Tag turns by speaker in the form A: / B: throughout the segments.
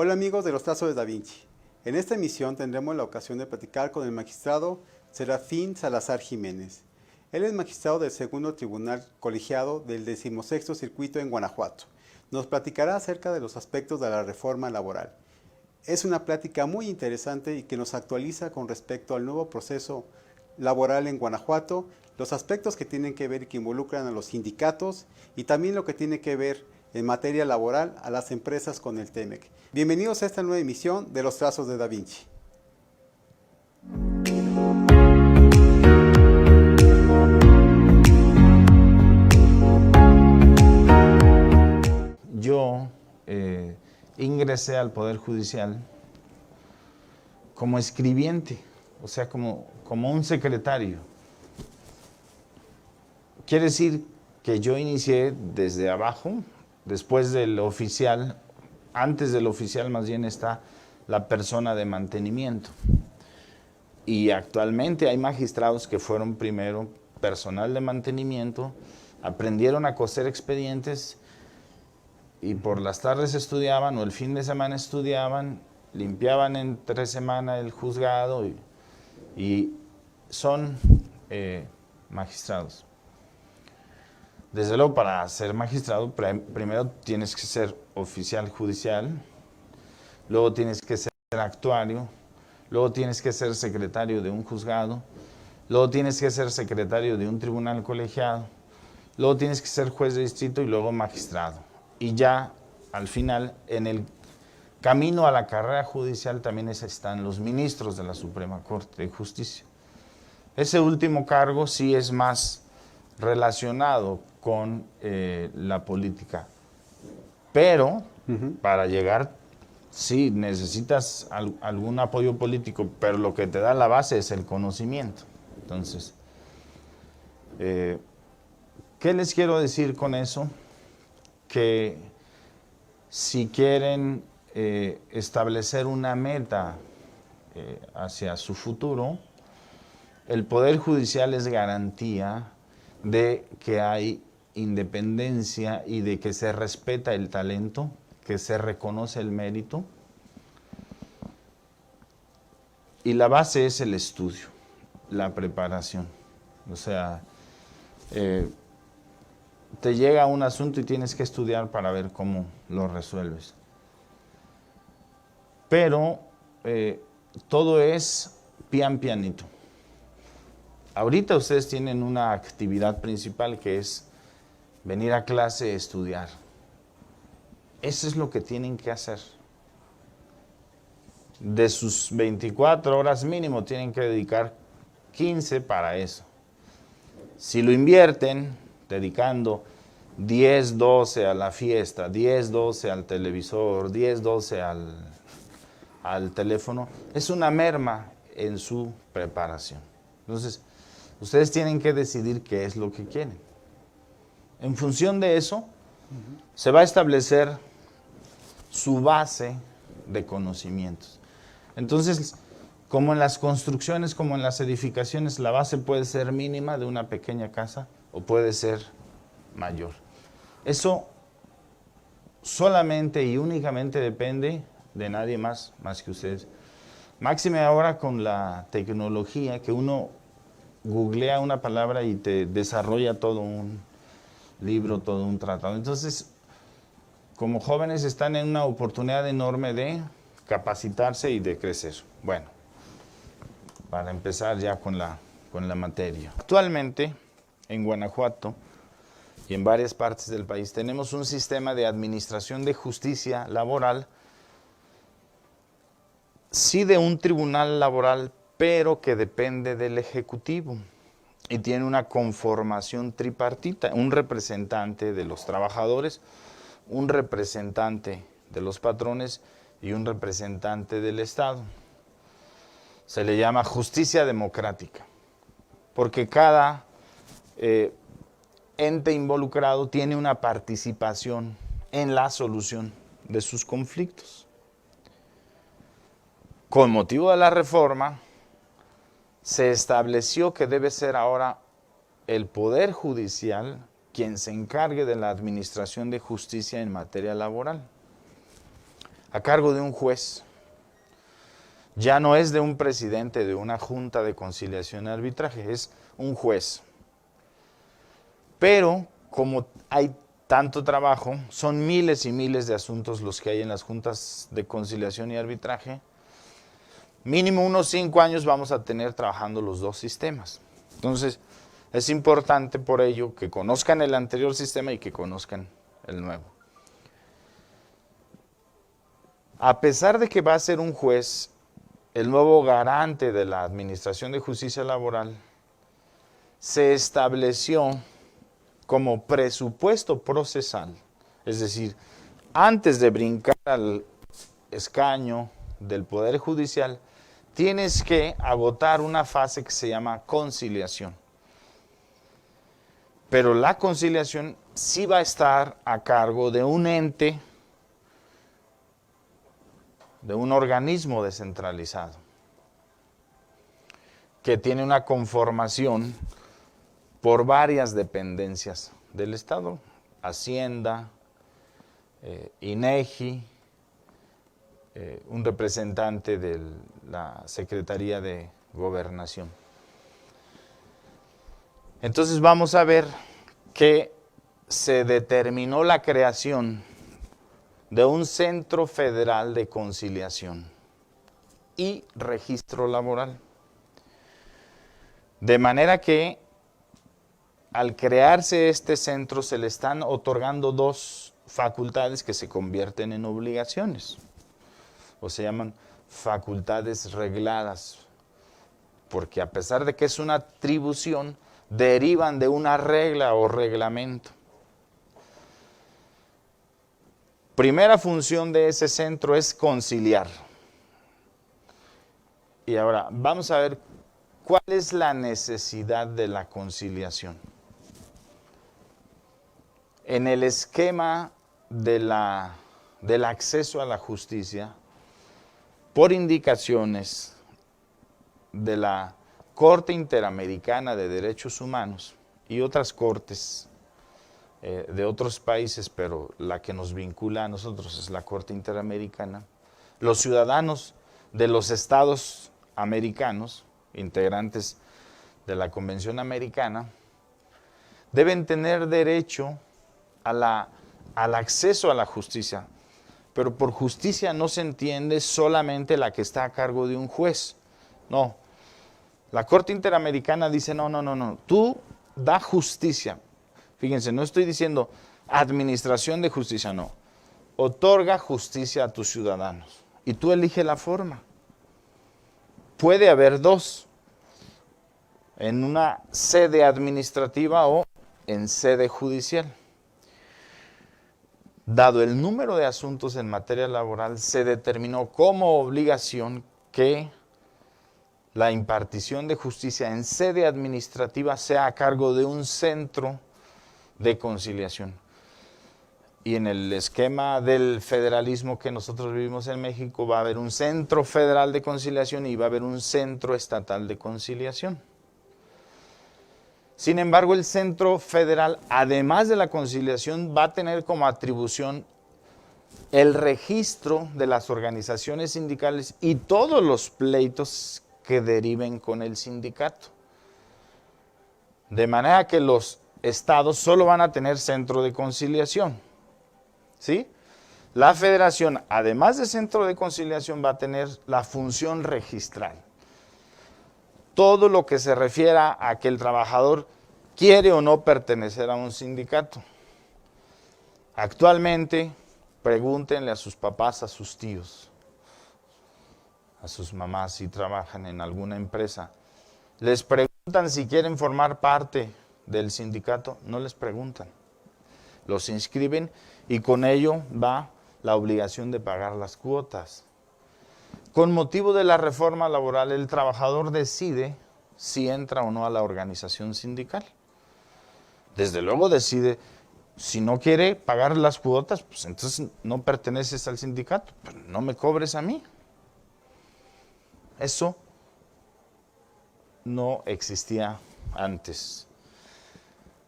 A: Hola amigos de los Trazos de Da Vinci. En esta emisión tendremos la ocasión de platicar con el magistrado Serafín Salazar Jiménez. Él es magistrado del Segundo Tribunal Colegiado del 16º Circuito en Guanajuato. Nos platicará acerca de los aspectos de la reforma laboral. Es una plática muy interesante y que nos actualiza con respecto al nuevo proceso laboral en Guanajuato, los aspectos que tienen que ver y que involucran a los sindicatos y también lo que tiene que ver en materia laboral a las empresas con el TEMEC. Bienvenidos a esta nueva emisión de Los Trazos de Da Vinci.
B: Yo ingresé al Poder Judicial como escribiente, o sea, como un secretario. Quiere decir que yo inicié desde abajo, después del oficial, antes del oficial más bien está la persona de mantenimiento. Y actualmente hay magistrados que fueron primero personal de mantenimiento, aprendieron a coser expedientes y por las tardes estudiaban o el fin de semana estudiaban, limpiaban entre semana el juzgado y son magistrados. Desde luego, para ser magistrado, primero tienes que ser oficial judicial, luego tienes que ser actuario, luego tienes que ser secretario de un juzgado, luego tienes que ser secretario de un tribunal colegiado, luego tienes que ser juez de distrito y luego magistrado. Y ya, al final, en el camino a la carrera judicial también están los ministros de la Suprema Corte de Justicia. Ese último cargo sí es más relacionado con la política. Pero para llegar, sí, necesitas algún apoyo político, pero lo que te da la base es el conocimiento. Entonces, ¿qué les quiero decir con eso? Que si quieren establecer una meta hacia su futuro, el Poder Judicial es garantía de que hay independencia y de que se respeta el talento, que se reconoce el mérito. Y la base es el estudio, la preparación. O sea, te llega un asunto y tienes que estudiar para ver cómo lo resuelves. Pero todo es pian pianito. Ahorita ustedes tienen una actividad principal que es venir a clase a estudiar. Eso es lo que tienen que hacer. De sus 24 horas mínimo tienen que dedicar 15 para eso. Si lo invierten dedicando 10, 12 a la fiesta, 10, 12 al televisor, 10, 12 al teléfono, es una merma en su preparación. Entonces, ustedes tienen que decidir qué es lo que quieren. En función de eso, se va a establecer su base de conocimientos. Entonces, como en las construcciones, como en las edificaciones, la base puede ser mínima de una pequeña casa o puede ser mayor. Eso solamente y únicamente depende de nadie más que ustedes. Máxime ahora con la tecnología, que uno googlea una palabra y te desarrolla todo un libro, todo un tratado. Entonces, como jóvenes están en una oportunidad enorme de capacitarse y de crecer. Bueno, para empezar ya con la materia. Actualmente, en Guanajuato y en varias partes del país, tenemos un sistema de administración de justicia laboral, sí de un tribunal laboral, pero que depende del Ejecutivo y tiene una conformación tripartita, un representante de los trabajadores, un representante de los patrones y un representante del Estado. Se le llama justicia democrática, porque cada ente involucrado tiene una participación en la solución de sus conflictos. Con motivo de la reforma, se estableció que debe ser ahora el Poder Judicial quien se encargue de la administración de justicia en materia laboral. a cargo de un juez. Ya no es de un presidente de una junta de conciliación y arbitraje, es un juez. Pero como hay tanto trabajo, son miles y miles de asuntos los que hay en las juntas de conciliación y arbitraje, mínimo unos 5 años vamos a tener trabajando los dos sistemas. Entonces, es importante por ello que conozcan el anterior sistema y que conozcan el nuevo. A pesar de que va a ser un juez el nuevo garante de la Administración de Justicia Laboral, se estableció como presupuesto procesal, es decir, antes de brincar al escaño del Poder Judicial, tienes que agotar una fase que se llama conciliación. Pero la conciliación sí va a estar a cargo de un ente, de un organismo descentralizado, que tiene una conformación por varias dependencias del Estado, Hacienda, INEGI, un representante de la Secretaría de Gobernación. Entonces vamos a ver que se determinó la creación de un Centro Federal de Conciliación y Registro Laboral. De manera que al crearse este centro se le están otorgando 2 facultades que se convierten en obligaciones, o se llaman facultades regladas, porque a pesar de que es una atribución, derivan de una regla o reglamento. Primera función de ese centro es conciliar. Y ahora vamos a ver cuál es la necesidad de la conciliación. En el esquema del acceso a la justicia, por indicaciones de la Corte Interamericana de Derechos Humanos y otras cortes de otros países, pero la que nos vincula a nosotros es la Corte Interamericana, los ciudadanos de los estados americanos, integrantes de la Convención Americana, deben tener derecho al acceso a la justicia. Pero por justicia no se entiende solamente la que está a cargo de un juez. No. La Corte Interamericana dice, no, tú da justicia. Fíjense, no estoy diciendo administración de justicia, no. Otorga justicia a tus ciudadanos. Y tú elige la forma. Puede haber 2. En una sede administrativa o en sede judicial. Dado el número de asuntos en materia laboral, se determinó como obligación que la impartición de justicia en sede administrativa sea a cargo de un centro de conciliación. Y en el esquema del federalismo que nosotros vivimos en México, va a haber un centro federal de conciliación y va a haber un centro estatal de conciliación. Sin embargo, el Centro Federal, además de la conciliación, va a tener como atribución el registro de las organizaciones sindicales y todos los pleitos que deriven con el sindicato. De manera que los estados solo van a tener centro de conciliación. ¿Sí? La federación, además de centro de conciliación, va a tener la función registral. Todo lo que se refiera a que el trabajador quiere o no pertenecer a un sindicato. Actualmente, pregúntenle a sus papás, a sus tíos, a sus mamás si trabajan en alguna empresa. Les preguntan si quieren formar parte del sindicato, no les preguntan. Los inscriben y con ello va la obligación de pagar las cuotas. Con motivo de la reforma laboral, el trabajador decide si entra o no a la organización sindical. Desde luego decide, si no quiere pagar las cuotas, pues entonces no perteneces al sindicato, pero no me cobres a mí. Eso no existía antes.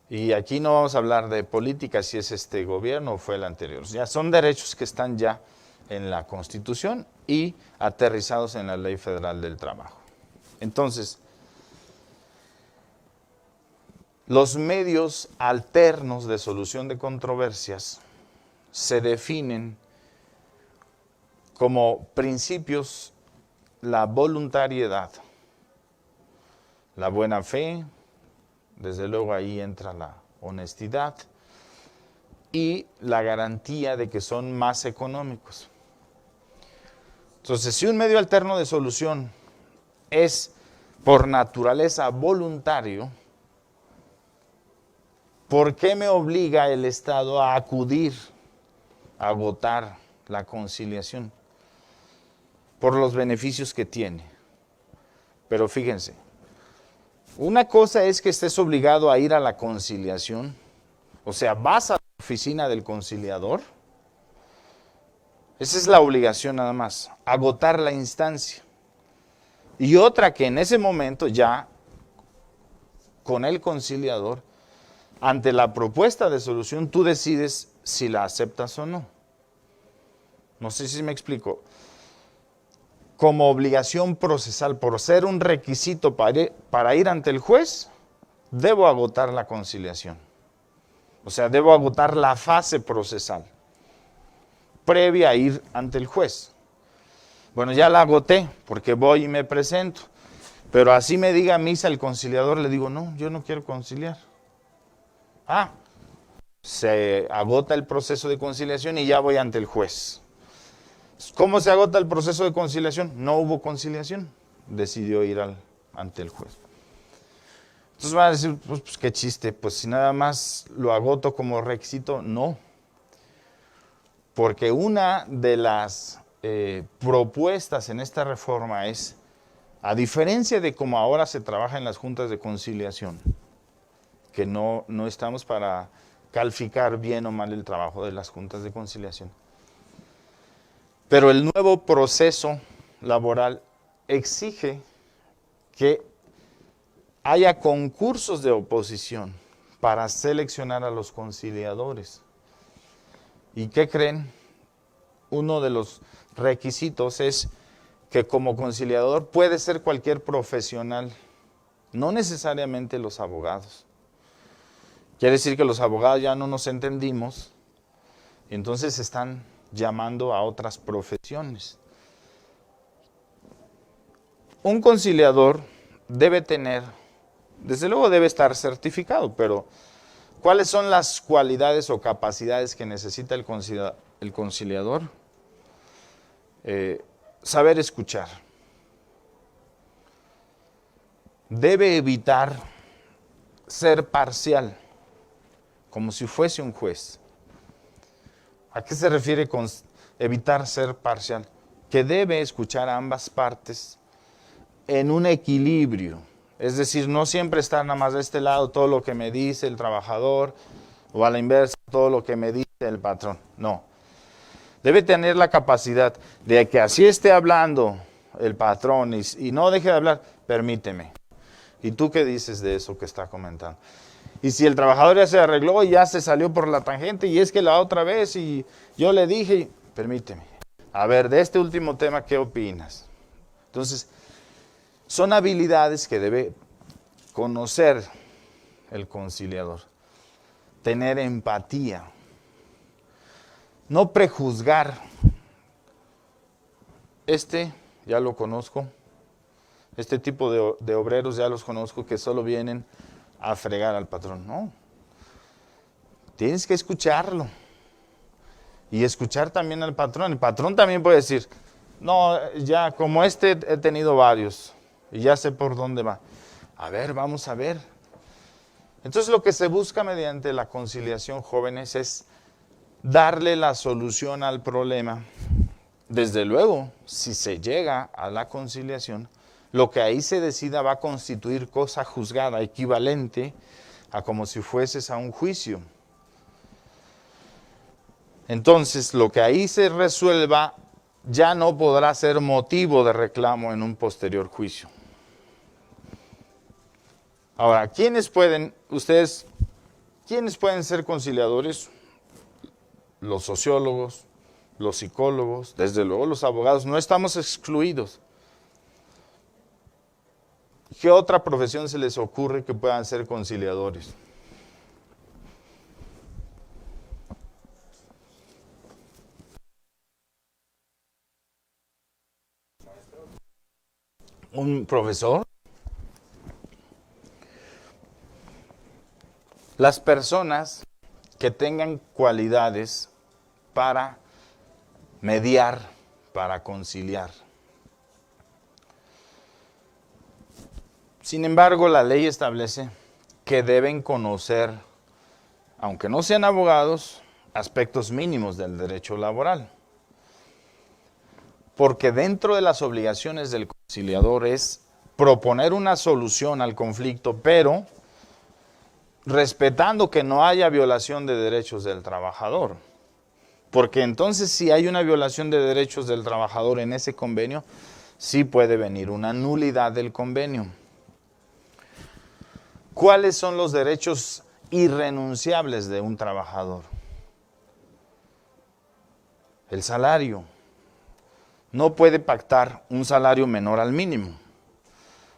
B: Y aquí no vamos a hablar de política, si es este gobierno o fue el anterior. Ya son derechos que están ya en la Constitución y aterrizados en la Ley Federal del Trabajo. Entonces, los medios alternos de solución de controversias se definen como principios: la voluntariedad, la buena fe, desde luego ahí entra la honestidad, y la garantía de que son más económicos. Entonces, si un medio alterno de solución es por naturaleza voluntario, ¿por qué me obliga el Estado a acudir a agotar la conciliación? Por los beneficios que tiene. Pero fíjense, una cosa es que estés obligado a ir a la conciliación, o sea, vas a la oficina del conciliador. Esa es la obligación nada más, agotar la instancia. Y otra que en ese momento ya, con el conciliador, ante la propuesta de solución, tú decides si la aceptas o no. No sé si me explico. Como obligación procesal, por ser un requisito para ir ante el juez, debo agotar la conciliación. O sea, debo agotar la fase procesal previa a ir ante el juez. Bueno, ya la agoté porque voy y me presento. Pero así me diga misa el conciliador, le digo, no, yo no quiero conciliar. Se agota el proceso de conciliación y ya voy ante el juez. ¿Cómo se agota el proceso de conciliación? No hubo conciliación. Decidió ir ante el juez. Entonces van a decir, pues qué chiste, pues si nada más lo agoto como requisito, no. Porque una de las propuestas en esta reforma es, a diferencia de como ahora se trabaja en las juntas de conciliación, que no estamos para calificar bien o mal el trabajo de las juntas de conciliación, pero el nuevo proceso laboral exige que haya concursos de oposición para seleccionar a los conciliadores. ¿Y qué creen? Uno de los requisitos es que como conciliador puede ser cualquier profesional, no necesariamente los abogados. Quiere decir que los abogados ya no nos entendimos, entonces están llamando a otras profesiones. Un conciliador debe tener, desde luego debe estar certificado, pero ¿cuáles son las cualidades o capacidades que necesita el conciliador? Saber escuchar. Debe evitar ser parcial, como si fuese un juez. ¿A qué se refiere con evitar ser parcial? Que debe escuchar a ambas partes en un equilibrio. Es decir, no siempre estar nada más de este lado todo lo que me dice el trabajador, o a la inversa todo lo que me dice el patrón. No. Debe tener la capacidad de que así esté hablando el patrón y no deje de hablar, permíteme. ¿Y tú qué dices de eso que está comentando? Y si el trabajador ya se arregló y ya se salió por la tangente y es que la otra vez y yo le dije, permíteme. A ver, de este último tema, ¿qué opinas? Entonces, son habilidades que debe conocer el conciliador. Tener empatía. No prejuzgar. Ya lo conozco. Este tipo de obreros ya los conozco que solo vienen a fregar al patrón. No. Tienes que escucharlo. Y escuchar también al patrón. El patrón también puede decir, no, ya como he tenido varios y ya sé por dónde va. A ver, vamos a ver. Entonces lo que se busca mediante la conciliación, jóvenes, es darle la solución al problema. Desde luego, si se llega a la conciliación, lo que ahí se decida va a constituir cosa juzgada, equivalente a como si fueses a un juicio. Entonces, lo que ahí se resuelva ya no podrá ser motivo de reclamo en un posterior juicio. Ahora, ¿quiénes pueden ser conciliadores? Los sociólogos, los psicólogos, desde luego los abogados, no estamos excluidos. ¿Qué otra profesión se les ocurre que puedan ser conciliadores? ¿Un profesor? Las personas que tengan cualidades para mediar, para conciliar. Sin embargo, la ley establece que deben conocer, aunque no sean abogados, aspectos mínimos del derecho laboral. Porque dentro de las obligaciones del conciliador es proponer una solución al conflicto, pero respetando que no haya violación de derechos del trabajador. Porque entonces si hay una violación de derechos del trabajador en ese convenio, sí puede venir una nulidad del convenio. ¿Cuáles son los derechos irrenunciables de un trabajador? El salario. No puede pactar un salario menor al mínimo.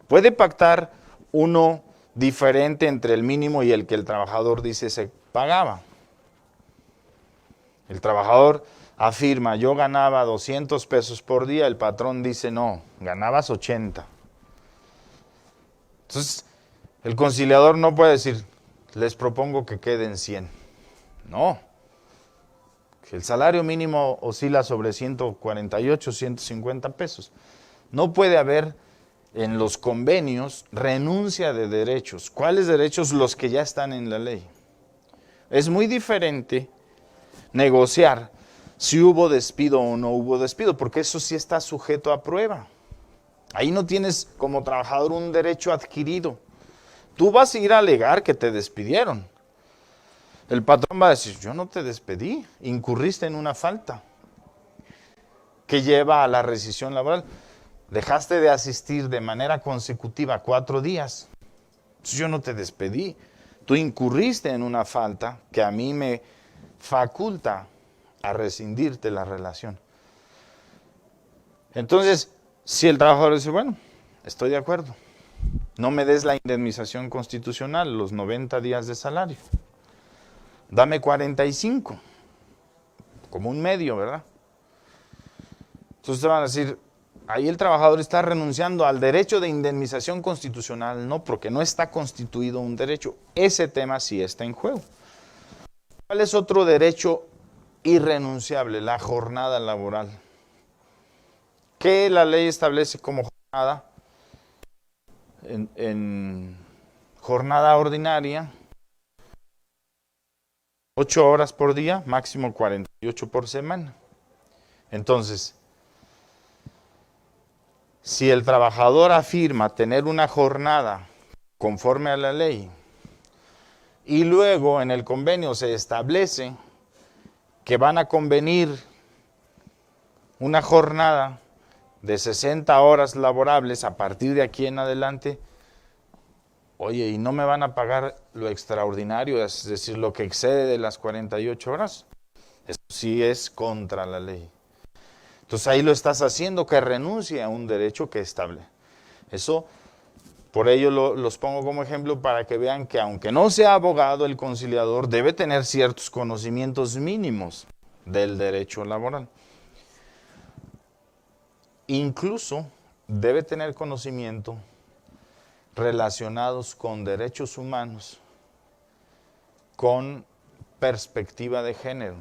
B: Puede pactar uno diferente entre el mínimo y el que el trabajador dice se pagaba. El trabajador afirma, yo ganaba 200 pesos por día, el patrón dice, no, ganabas 80. Entonces, el conciliador no puede decir, les propongo que queden 100. No. El salario mínimo oscila sobre 148, 150 pesos. No puede haber en los convenios renuncia de derechos. ¿Cuáles derechos? Los que ya están en la ley. Es muy diferente negociar si hubo despido o no hubo despido, porque eso sí está sujeto a prueba. Ahí no tienes como trabajador un derecho adquirido. Tú vas a ir a alegar que te despidieron. El patrón va a decir, yo no te despedí, incurriste en una falta que lleva a la rescisión laboral. Dejaste de asistir de manera consecutiva 4 días. Yo no te despedí. Tú incurriste en una falta que a mí me faculta a rescindirte la relación. Entonces, si el trabajador dice, bueno, estoy de acuerdo, no me des la indemnización constitucional, los 90 días de salario. Dame 45, como un medio, ¿verdad? Entonces te van a decir, ahí el trabajador está renunciando al derecho de indemnización constitucional, no, porque no está constituido un derecho. Ese tema sí está en juego. ¿Cuál es otro derecho irrenunciable? La jornada laboral. ¿Qué la ley establece como jornada? En jornada ordinaria, 8 horas por día, máximo 48 por semana. Entonces, si el trabajador afirma tener una jornada conforme a la ley y luego en el convenio se establece que van a convenir una jornada de 60 horas laborables a partir de aquí en adelante, oye, ¿y no me van a pagar lo extraordinario, es decir, lo que excede de las 48 horas? Eso sí es contra la ley. Entonces ahí lo estás haciendo que renuncie a un derecho que establece. Eso, por ello los pongo como ejemplo para que vean que aunque no sea abogado, el conciliador debe tener ciertos conocimientos mínimos del derecho laboral. Incluso debe tener conocimiento relacionados con derechos humanos, con perspectiva de género.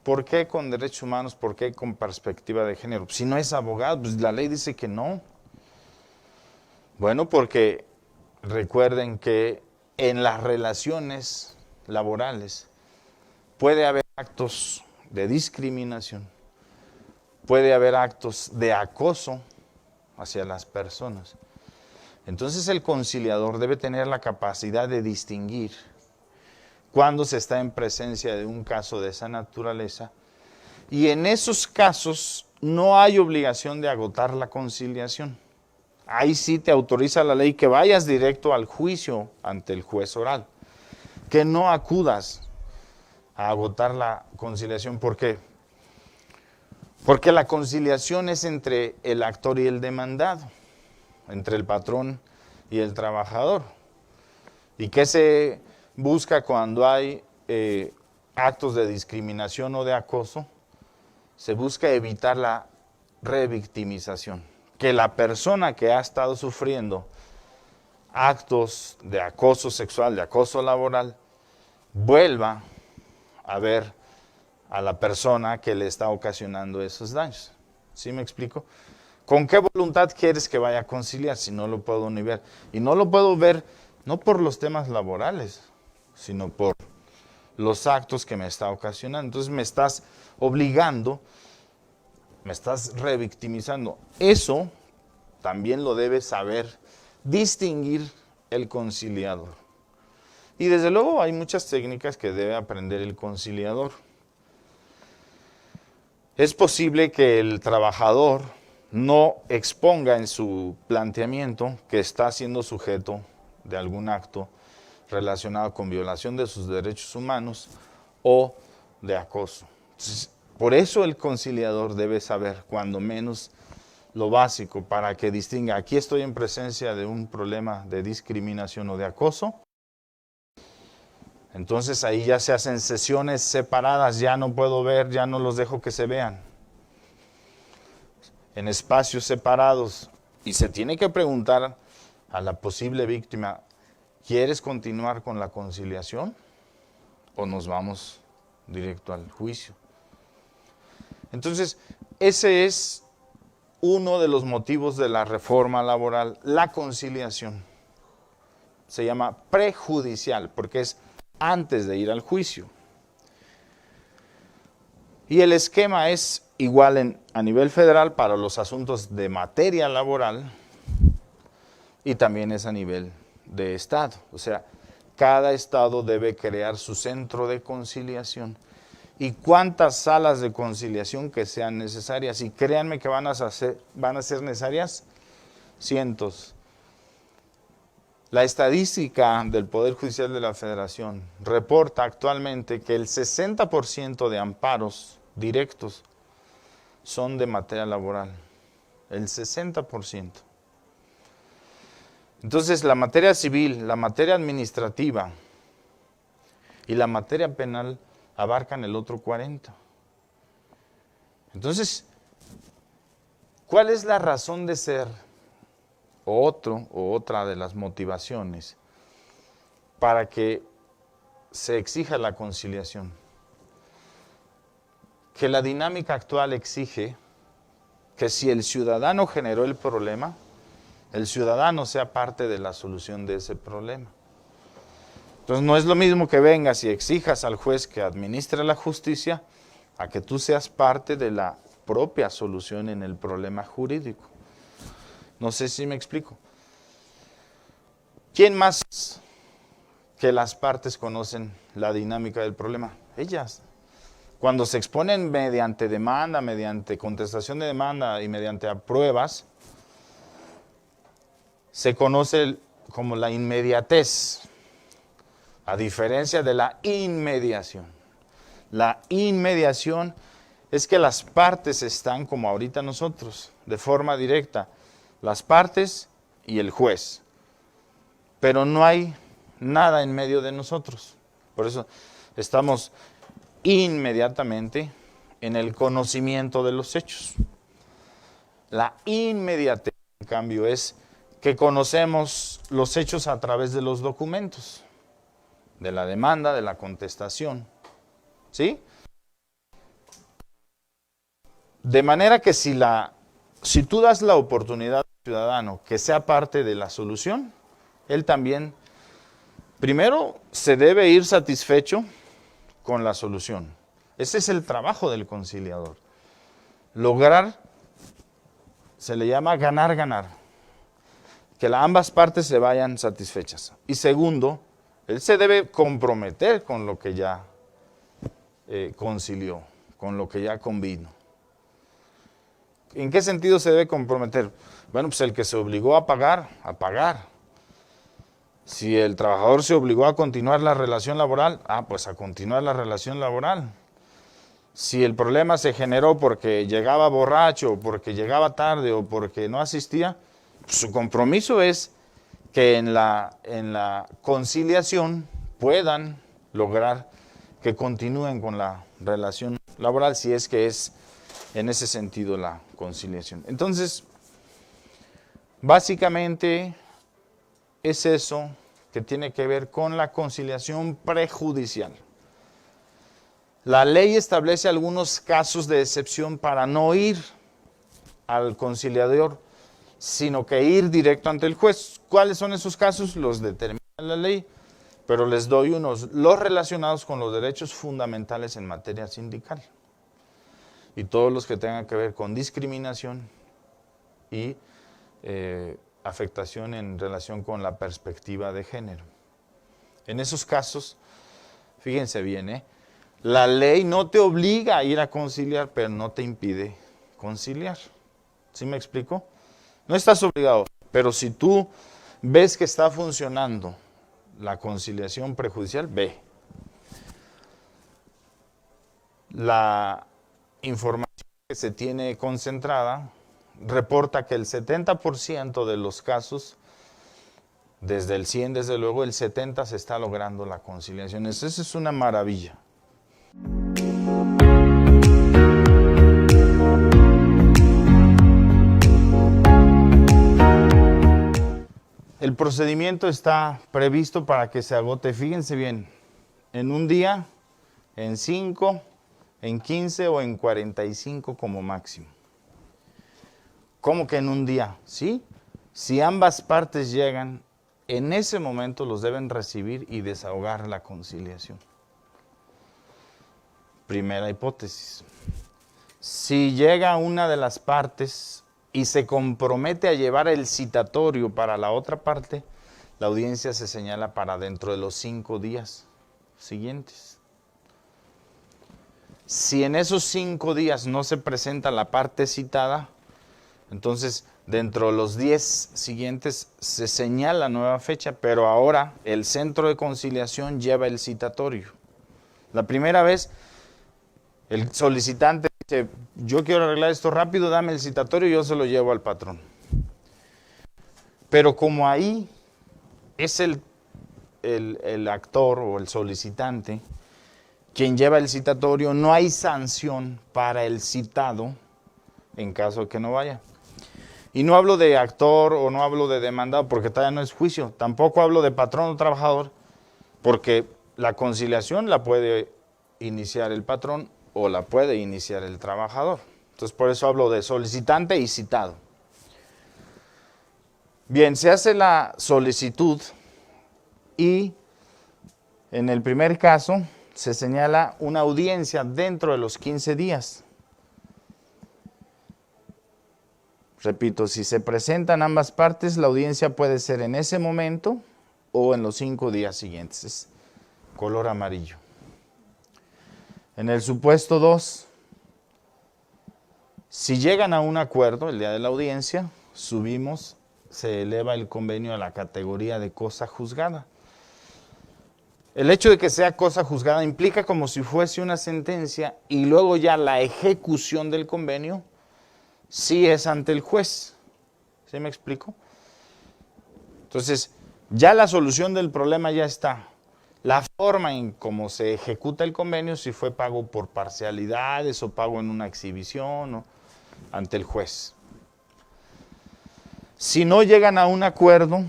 B: ¿Por qué con derechos humanos? ¿Por qué con perspectiva de género? Si no es abogado, pues la ley dice que no. Bueno, porque recuerden que en las relaciones laborales puede haber actos de discriminación, puede haber actos de acoso hacia las personas. Entonces el conciliador debe tener la capacidad de distinguir cuando se está en presencia de un caso de esa naturaleza, y en esos casos no hay obligación de agotar la conciliación. Ahí sí te autoriza la ley que vayas directo al juicio ante el juez oral, que no acudas a agotar la conciliación. ¿Por qué? Porque la conciliación es entre el actor y el demandado, entre el patrón y el trabajador. ¿Y qué se busca cuando hay actos de discriminación o de acoso? Se busca evitar la revictimización, que la persona que ha estado sufriendo actos de acoso sexual, de acoso laboral, vuelva a ver a la persona que le está ocasionando esos daños. ¿Sí me explico? ¿Con qué voluntad quieres que vaya a conciliar si no lo puedo ni ver? Y no lo puedo ver no por los temas laborales, sino por los actos que me está ocasionando. Entonces me estás obligando, me estás revictimizando. Eso también lo debe saber distinguir el conciliador. Y desde luego hay muchas técnicas que debe aprender el conciliador. Es posible que el trabajador no exponga en su planteamiento que está siendo sujeto de algún acto relacionado con violación de sus derechos humanos o de acoso. Entonces, por eso el conciliador debe saber, cuando menos, lo básico para que distinga: aquí estoy en presencia de un problema de discriminación o de acoso. Entonces ahí ya se hacen sesiones separadas, ya no puedo ver, ya no los dejo que se vean. En espacios separados. Y se tiene que preguntar a la posible víctima: ¿quieres continuar con la conciliación o nos vamos directo al juicio? Entonces, ese es uno de los motivos de la reforma laboral, la conciliación. Se llama prejudicial porque es antes de ir al juicio. Y el esquema es igual a nivel federal para los asuntos de materia laboral y también es a nivel de estado. O sea, cada estado debe crear su centro de conciliación y cuántas salas de conciliación que sean necesarias. Y créanme que van a ser necesarias cientos. La estadística del Poder Judicial de la Federación reporta actualmente que el 60% de amparos directos son de materia laboral. El 60%. Entonces, la materia civil, la materia administrativa y la materia penal abarcan el otro 40%. Entonces, ¿cuál es la razón de ser? Otra de las motivaciones para que se exija la conciliación. Que la dinámica actual exige que si el ciudadano generó el problema, el ciudadano sea parte de la solución de ese problema. Entonces no es lo mismo que vengas y exijas al juez que administre la justicia a que tú seas parte de la propia solución en el problema jurídico. No sé si me explico. ¿Quién más que las partes conocen la dinámica del problema? Ellas. Cuando se exponen mediante demanda, mediante contestación de demanda y mediante pruebas, se conoce como la inmediatez, a diferencia de la inmediación. La inmediación es que las partes están como ahorita nosotros, de forma directa. Las partes y el juez. Pero no hay nada en medio de nosotros. Por eso estamos inmediatamente en el conocimiento de los hechos. La inmediatez, en cambio, es que conocemos los hechos a través de los documentos, de la demanda, de la contestación. ¿Sí? De manera que si tú das la oportunidad al ciudadano que sea parte de la solución, él también, primero, se debe ir satisfecho con la solución. Ese es el trabajo del conciliador. Lograr, se le llama ganar. Que ambas partes se vayan satisfechas. Y segundo, él se debe comprometer con lo que ya concilió, con lo que ya convino. ¿En qué sentido se debe comprometer? Bueno, pues el que se obligó a pagar, a pagar. Si el trabajador se obligó a continuar la relación laboral, pues a continuar la relación laboral. Si el problema se generó porque llegaba borracho, porque llegaba tarde o porque no asistía, su compromiso es que en la conciliación puedan lograr que continúen con la relación laboral, si es que es en ese sentido la conciliación. Entonces, básicamente es eso que tiene que ver con la conciliación prejudicial. La ley establece algunos casos de excepción para no ir al conciliador, sino que ir directo ante el juez. ¿Cuáles son esos casos? Los determina la ley, pero les doy los relacionados con los derechos fundamentales en materia sindical. Y todos los que tengan que ver con discriminación y afectación en relación con la perspectiva de género. En esos casos, fíjense bien, la ley no te obliga a ir a conciliar, pero no te impide conciliar. ¿Sí me explico? No estás obligado, pero si tú ves que está funcionando la conciliación prejudicial, ve. La información que se tiene concentrada reporta que el 70% de los casos, desde el 100 desde luego, el 70 se está logrando la conciliación. Eso es una maravilla. El procedimiento está previsto para que se agote, fíjense bien, en un día, en 5, en 15 o en 45 como máximo. ¿Cómo que en un día? ¿Sí? Si ambas partes llegan, en ese momento los deben recibir y desahogar la conciliación. Primera hipótesis. Si llega una de las partes y se compromete a llevar el citatorio para la otra parte, la audiencia se señala para dentro de los 5 días siguientes. Si en esos 5 días no se presenta la parte citada, entonces dentro de los 10 siguientes se señala nueva fecha, pero ahora el centro de conciliación lleva el citatorio. La primera vez, el solicitante dice, yo quiero arreglar esto rápido, dame el citatorio y yo se lo llevo al patrón. Pero como ahí es el actor o el solicitante quien lleva el citatorio, no hay sanción para el citado en caso de que no vaya. Y no hablo de actor o no hablo de demandado porque todavía no es juicio. Tampoco hablo de patrón o trabajador porque la conciliación la puede iniciar el patrón o la puede iniciar el trabajador. Entonces, por eso hablo de solicitante y citado. Bien, se hace la solicitud y en el primer caso se señala una audiencia dentro de los 15 días. Repito, si se presentan ambas partes, la audiencia puede ser en ese momento o en los 5 días siguientes. Es color amarillo. En el supuesto 2, si llegan a un acuerdo el día de la audiencia, subimos, se eleva el convenio a la categoría de cosa juzgada. El hecho de que sea cosa juzgada implica como si fuese una sentencia y luego ya la ejecución del convenio sí es ante el juez. ¿Sí me explico? Entonces, ya la solución del problema ya está. La forma en cómo se ejecuta el convenio, si fue pago por parcialidades o pago en una exhibición o ante el juez. Si no llegan a un acuerdo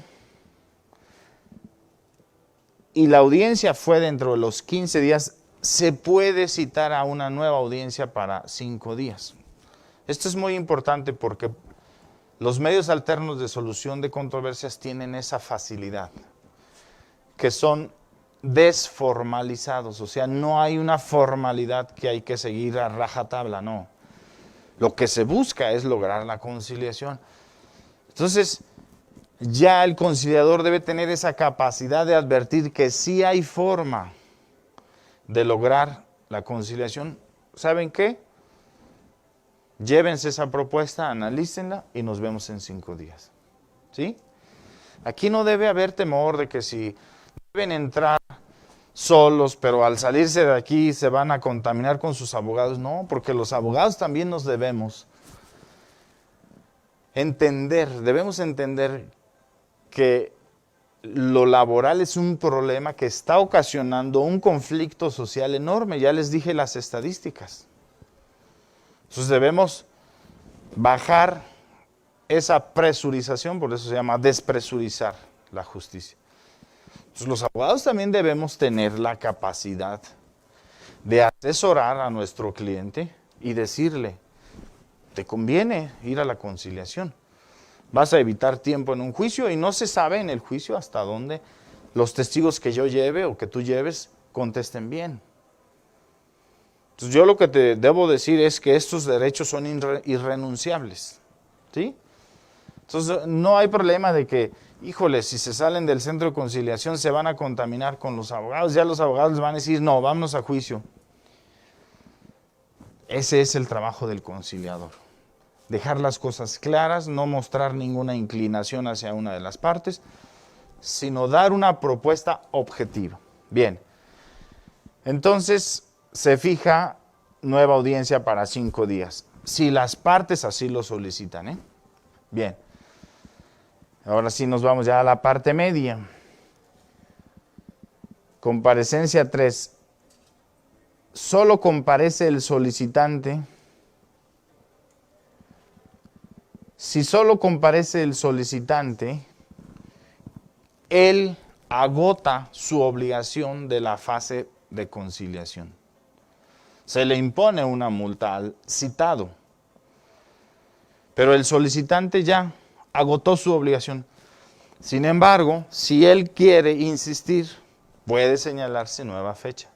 B: y la audiencia fue dentro de los 15 días, se puede citar a una nueva audiencia para 5 días. Esto es muy importante porque los medios alternos de solución de controversias tienen esa facilidad, que son desformalizados, o sea, no hay una formalidad que hay que seguir a rajatabla, no. Lo que se busca es lograr la conciliación. Entonces, ya el conciliador debe tener esa capacidad de advertir que sí hay forma de lograr la conciliación. ¿Saben qué? Llévense esa propuesta, analícenla y nos vemos en 5 días. ¿Sí? Aquí no debe haber temor de que si deben entrar solos, pero al salirse de aquí se van a contaminar con sus abogados. No, porque los abogados también nos debemos entender que lo laboral es un problema que está ocasionando un conflicto social enorme. Ya les dije las estadísticas. Entonces debemos bajar esa presurización, por eso se llama despresurizar la justicia. Entonces los abogados también debemos tener la capacidad de asesorar a nuestro cliente y decirle, te conviene ir a la conciliación. Vas a evitar tiempo en un juicio y no se sabe en el juicio hasta dónde los testigos que yo lleve o que tú lleves contesten bien. Entonces yo lo que te debo decir es que estos derechos son irrenunciables, ¿sí? Entonces no hay problema de que, híjole, si se salen del centro de conciliación se van a contaminar con los abogados, ya los abogados les van a decir, no, vámonos a juicio. Ese es el trabajo del conciliador. Dejar las cosas claras, no mostrar ninguna inclinación hacia una de las partes, sino dar una propuesta objetiva. Bien, entonces se fija nueva audiencia para 5 días, si las partes así lo solicitan, ¿eh? Bien, ahora sí nos vamos ya a la parte media. Comparecencia 3. Solo comparece el solicitante. Si solo comparece el solicitante, él agota su obligación de la fase de conciliación. Se le impone una multa al citado, pero el solicitante ya agotó su obligación. Sin embargo, si él quiere insistir, puede señalarse nueva fecha.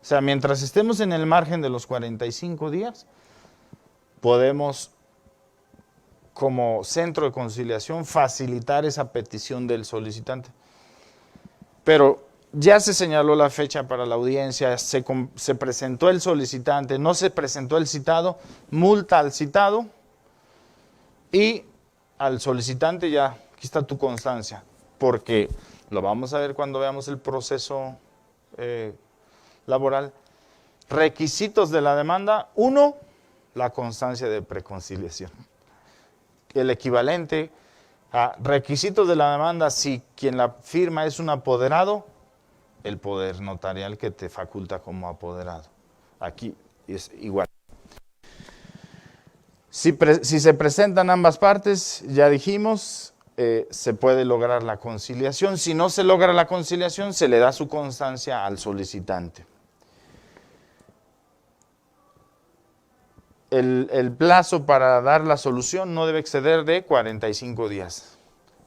B: O sea, mientras estemos en el margen de los 45 días, podemos, como centro de conciliación, facilitar esa petición del solicitante. Pero ya se señaló la fecha para la audiencia, se presentó el solicitante, no se presentó el citado, multa al citado y al solicitante ya, aquí está tu constancia, porque lo vamos a ver cuando veamos el proceso laboral. Requisitos de la demanda: 1, la constancia de preconciliación. El equivalente a requisitos de la demanda, si quien la firma es un apoderado, el poder notarial que te faculta como apoderado. Aquí es igual. Si se presentan ambas partes, ya dijimos, se puede lograr la conciliación. Si no se logra la conciliación, se le da su constancia al solicitante. El plazo para dar la solución no debe exceder de 45 días.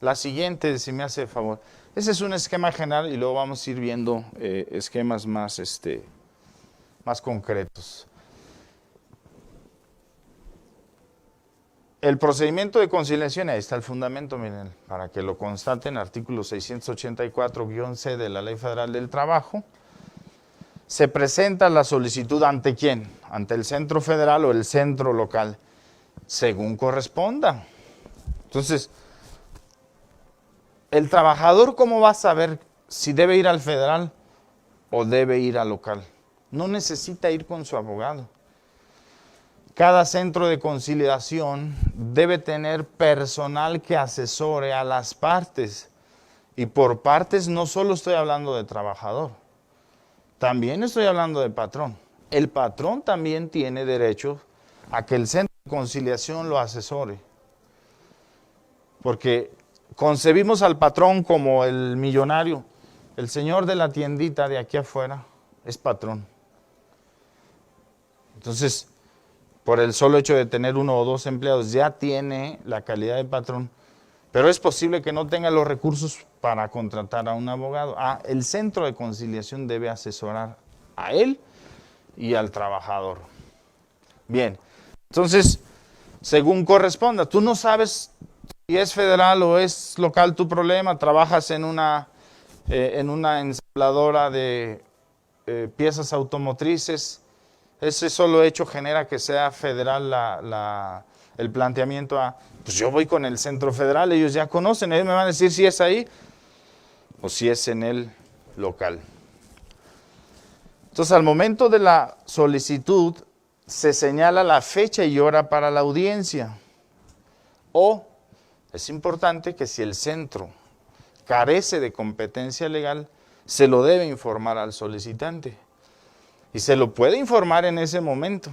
B: La siguiente, si me hace favor. Ese es un esquema general y luego vamos a ir viendo esquemas más concretos. El procedimiento de conciliación, ahí está el fundamento, miren, para que lo constaten, artículo 684-C de la Ley Federal del Trabajo. Se presenta la solicitud ¿ante quién? Ante el centro federal o el centro local, según corresponda. Entonces, el trabajador, ¿cómo va a saber si debe ir al federal o debe ir al local? No necesita ir con su abogado. Cada centro de conciliación debe tener personal que asesore a las partes. Y por partes no solo estoy hablando de trabajador, también estoy hablando de patrón. El patrón también tiene derecho a que el centro de conciliación lo asesore. Porque concebimos al patrón como el millonario. El señor de la tiendita de aquí afuera es patrón. Entonces, por el solo hecho de tener 1 o 2 empleados, ya tiene la calidad de patrón, pero es posible que no tenga los recursos para contratar a un abogado. El centro de conciliación debe asesorar a él y al trabajador. Bien, entonces, según corresponda, tú no sabes si es federal o es local tu problema, trabajas en una ensambladora de piezas automotrices. Ese solo hecho genera que sea federal el planteamiento pues yo voy con el centro federal, ellos ya conocen, ellos me van a decir si es ahí o si es en el local. Entonces, al momento de la solicitud, se señala la fecha y hora para la audiencia. O es importante que si el centro carece de competencia legal, se lo debe informar al solicitante. Y se lo puede informar en ese momento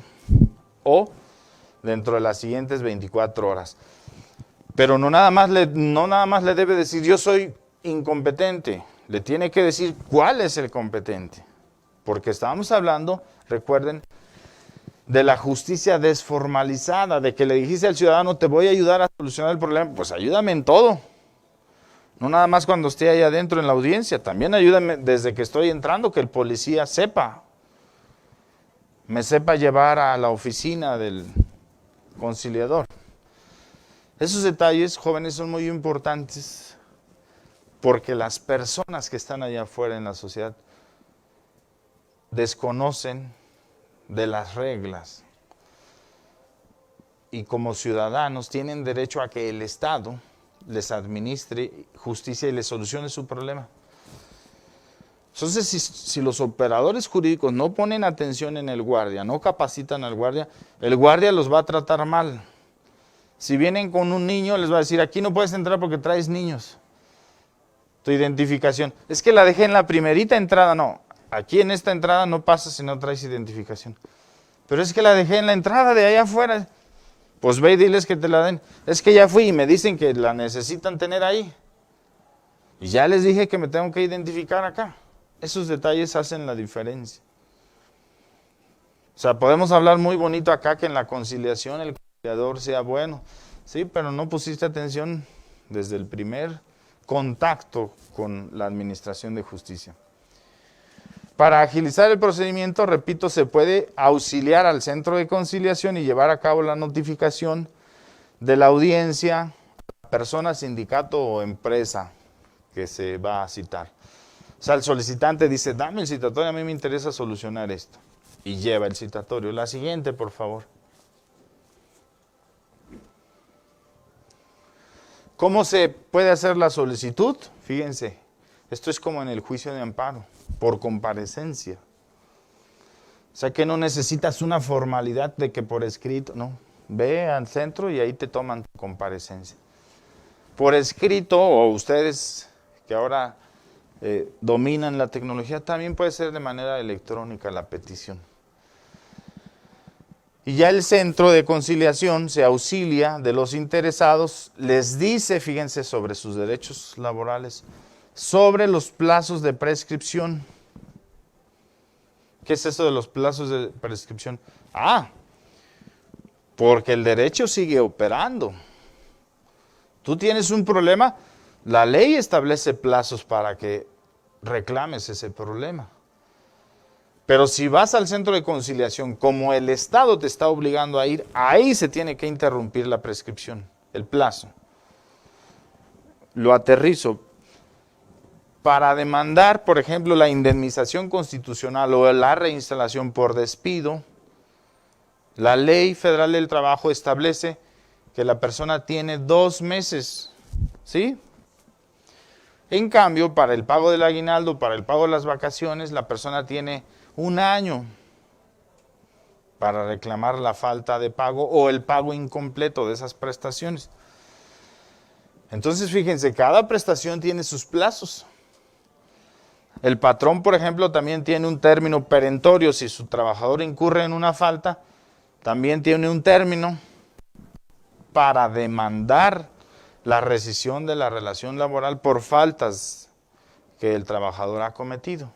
B: o dentro de las siguientes 24 horas. Pero no nada más le debe decir yo soy incompetente, le tiene que decir cuál es el competente. Porque estábamos hablando, recuerden, de la justicia desformalizada, de que le dijiste al ciudadano te voy a ayudar a solucionar el problema, pues ayúdame en todo. No nada más cuando esté ahí adentro en la audiencia, también ayúdame desde que estoy entrando, que el policía me sepa llevar a la oficina del conciliador. Esos detalles, jóvenes, son muy importantes porque las personas que están allá afuera en la sociedad desconocen de las reglas y como ciudadanos tienen derecho a que el Estado les administre justicia y les solucione su problema. Entonces, si los operadores jurídicos no ponen atención en el guardia, no capacitan al guardia, el guardia los va a tratar mal. Si vienen con un niño, les va a decir, aquí no puedes entrar porque traes niños. Tu identificación. Es que la dejé en la primerita entrada. No, aquí en esta entrada no pasa si no traes identificación. Pero es que la dejé en la entrada de allá afuera. Pues ve y diles que te la den. Es que ya fui y me dicen que la necesitan tener ahí. Y ya les dije que me tengo que identificar acá. Esos detalles hacen la diferencia. O sea, podemos hablar muy bonito acá que en la conciliación el conciliador sea bueno. Sí, pero no pusiste atención desde el primer contacto con la administración de justicia. Para agilizar el procedimiento, repito, se puede auxiliar al centro de conciliación y llevar a cabo la notificación de la audiencia a la persona, sindicato o empresa que se va a citar. O sea, el solicitante dice, dame el citatorio, a mí me interesa solucionar esto. Y lleva el citatorio. La siguiente, por favor. ¿Cómo se puede hacer la solicitud? Fíjense, esto es como en el juicio de amparo, por comparecencia. O sea que no necesitas una formalidad de que por escrito, no. Ve al centro y ahí te toman tu comparecencia. Por escrito, o ustedes que ahora dominan la tecnología, también puede ser de manera electrónica la petición. Y ya el centro de conciliación se auxilia de los interesados, les dice, fíjense, sobre sus derechos laborales, sobre los plazos de prescripción. ¿Qué es eso de los plazos de prescripción? Porque el derecho sigue operando. Tú tienes un problema, la ley establece plazos para que reclames ese problema. Pero si vas al centro de conciliación, como el Estado te está obligando a ir, ahí se tiene que interrumpir la prescripción, el plazo. Lo aterrizo. Para demandar, por ejemplo, la indemnización constitucional o la reinstalación por despido, la Ley Federal del Trabajo establece que la persona tiene 2 meses, ¿sí? En cambio, para el pago del aguinaldo, para el pago de las vacaciones, la persona tiene 1 año para reclamar la falta de pago o el pago incompleto de esas prestaciones. Entonces, fíjense, cada prestación tiene sus plazos. El patrón, por ejemplo, también tiene un término perentorio. Si su trabajador incurre en una falta, también tiene un término para demandar la rescisión de la relación laboral por faltas que el trabajador ha cometido.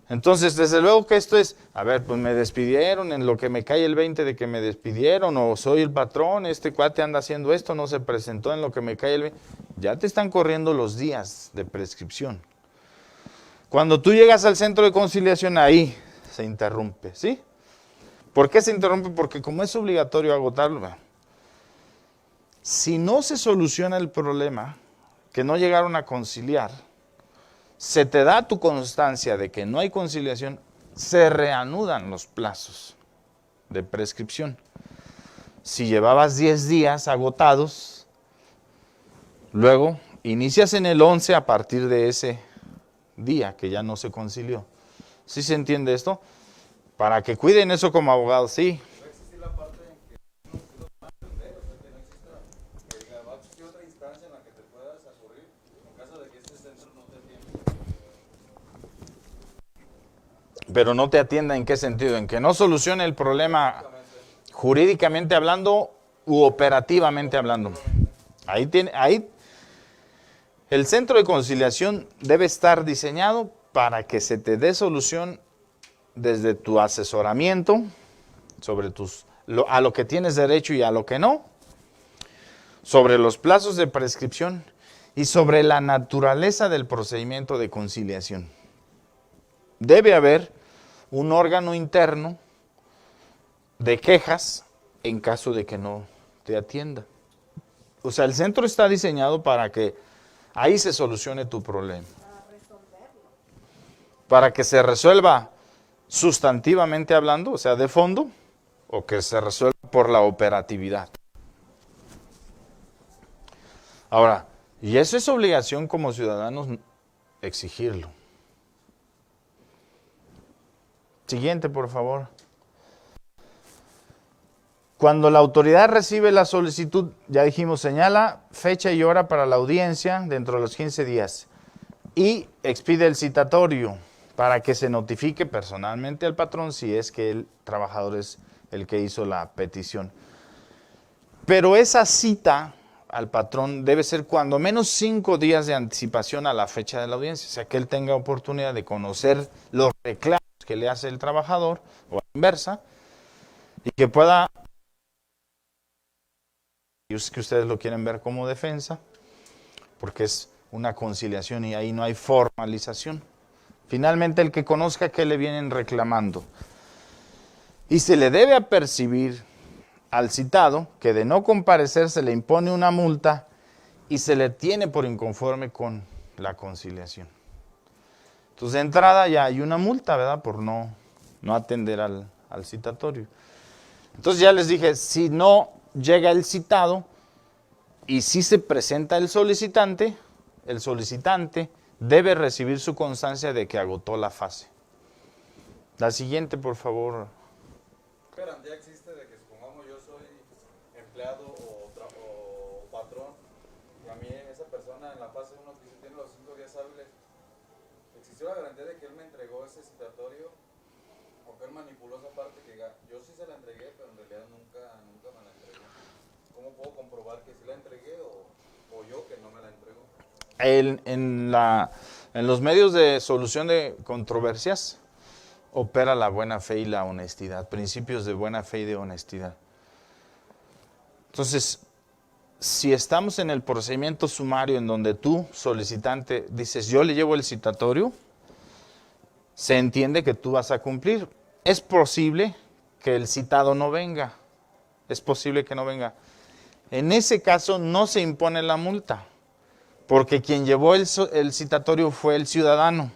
B: Entonces, desde luego que esto es, pues me despidieron, en lo que me cae el 20 de que me despidieron, o soy el patrón, este cuate anda haciendo esto, no se presentó, en lo que me cae el 20. Ya te están corriendo los días de prescripción. Cuando tú llegas al centro de conciliación, ahí se interrumpe, ¿sí? ¿Por qué se interrumpe? Porque como es obligatorio agotarlo, si no se soluciona el problema, que no llegaron a conciliar, se te da tu constancia de que no hay conciliación, se reanudan los plazos de prescripción. Si llevabas 10 días agotados, luego inicias en el 11 a partir de ese día que ya no se concilió. ¿Sí se entiende esto? Para que cuiden eso como abogados, sí.
C: Va a existir la parte en que uno se lo va a entender, o sea, que no exista, que va a existir otra instancia en la que te puedas acudir en caso de que este centro no te atienda.
B: Pero no te atienda ¿en qué sentido? En que no solucione el problema jurídicamente hablando u operativamente hablando. Ahí el centro de conciliación debe estar diseñado para que se te dé solución desde tu asesoramiento sobre a lo que tienes derecho y a lo que no, sobre los plazos de prescripción y sobre la naturaleza del procedimiento de conciliación. Debe haber un órgano interno de quejas en caso de que no te atienda. O sea, el centro está diseñado para que ahí se solucione tu problema. Para que se resuelva sustantivamente hablando, o sea, de fondo, o que se resuelva por la operatividad. Ahora, y eso es obligación como ciudadanos exigirlo. Siguiente, por favor. Cuando la autoridad recibe la solicitud, ya dijimos, señala fecha y hora para la audiencia dentro de los 15 días y expide el citatorio para que se notifique personalmente al patrón si es que el trabajador es el que hizo la petición. Pero esa cita al patrón debe ser cuando menos 5 días de anticipación a la fecha de la audiencia, o sea, que él tenga oportunidad de conocer los reclamos que le hace el trabajador o a la inversa y que pueda, yo sé que ustedes lo quieren ver como defensa, porque es una conciliación y ahí no hay formalización. Finalmente, el que conozca qué le vienen reclamando. Y se le debe apercibir al citado que de no comparecer se le impone una multa y se le tiene por inconforme con la conciliación. Entonces, de entrada ya hay una multa, ¿verdad? Por no atender al citatorio. Entonces ya les dije, si no llega el citado y si se presenta el solicitante debe recibir su constancia de que agotó la fase. La siguiente, por favor.
C: ¿Qué garantía existe de que, supongamos, yo soy empleado o patrón y a mí esa persona en la fase 1 que tiene los 5 días hábiles, existió la garantía de que él me entregó ese citatorio o que él manipuló esa parte que yo sí se la entregué, pero en realidad nunca me la entregó? ¿Cómo puedo comprobar que sí la entregué o yo que no me la entregó?
B: En los medios de solución de controversias opera la buena fe y la honestidad, principios de buena fe y de honestidad. Entonces, si estamos en el procedimiento sumario en donde tú, solicitante, dices, yo le llevo el citatorio, se entiende que tú vas a cumplir. Es posible que el citado no venga, es posible que no venga. En ese caso no se impone la multa, porque quien llevó el citatorio fue el ciudadano.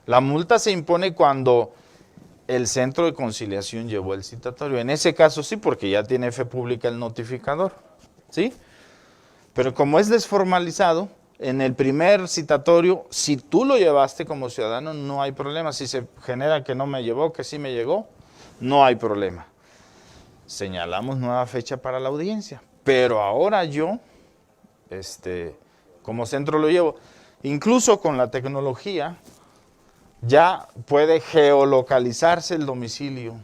B: La multa se impone cuando el centro de conciliación llevó el citatorio. En ese caso sí, porque ya tiene fe pública el notificador, ¿sí? Pero como es desformalizado, en el primer citatorio, si tú lo llevaste como ciudadano, no hay problema. Si se genera que no me llevó, que sí me llegó, no hay problema. Señalamos nueva fecha para la audiencia. Pero ahora yo, como centro lo llevo. Incluso con la tecnología, ya puede geolocalizarse el domicilio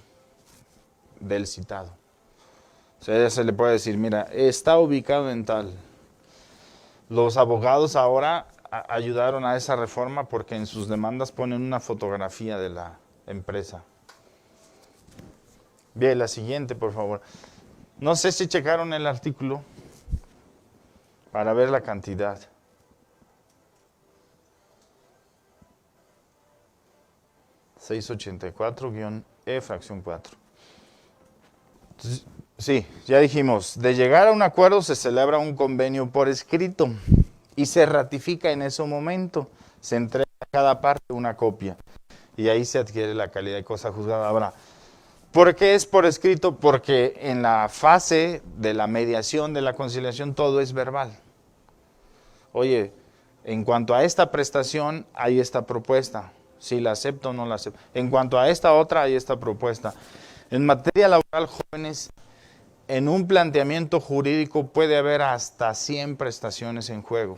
B: del citado. O sea, ya se le puede decir, mira, está ubicado en tal. Los abogados ahora ayudaron a esa reforma porque en sus demandas ponen una fotografía de la empresa. Bien, la siguiente, por favor. No sé si checaron el artículo para ver la cantidad. (684-E, fracción 4). Entonces, sí, ya dijimos, de llegar a un acuerdo se celebra un convenio por escrito y se ratifica en ese momento. Se entrega a cada parte una copia y ahí se adquiere la calidad de cosa juzgada. Ahora, ¿por qué es por escrito? Porque en la fase de la mediación, de la conciliación, todo es verbal. Oye, en cuanto a esta prestación, hay esta propuesta. si la acepto o no la acepto. En cuanto a esta otra, hay esta propuesta. En materia laboral, jóvenes, en un planteamiento jurídico puede haber hasta 100 prestaciones en juego.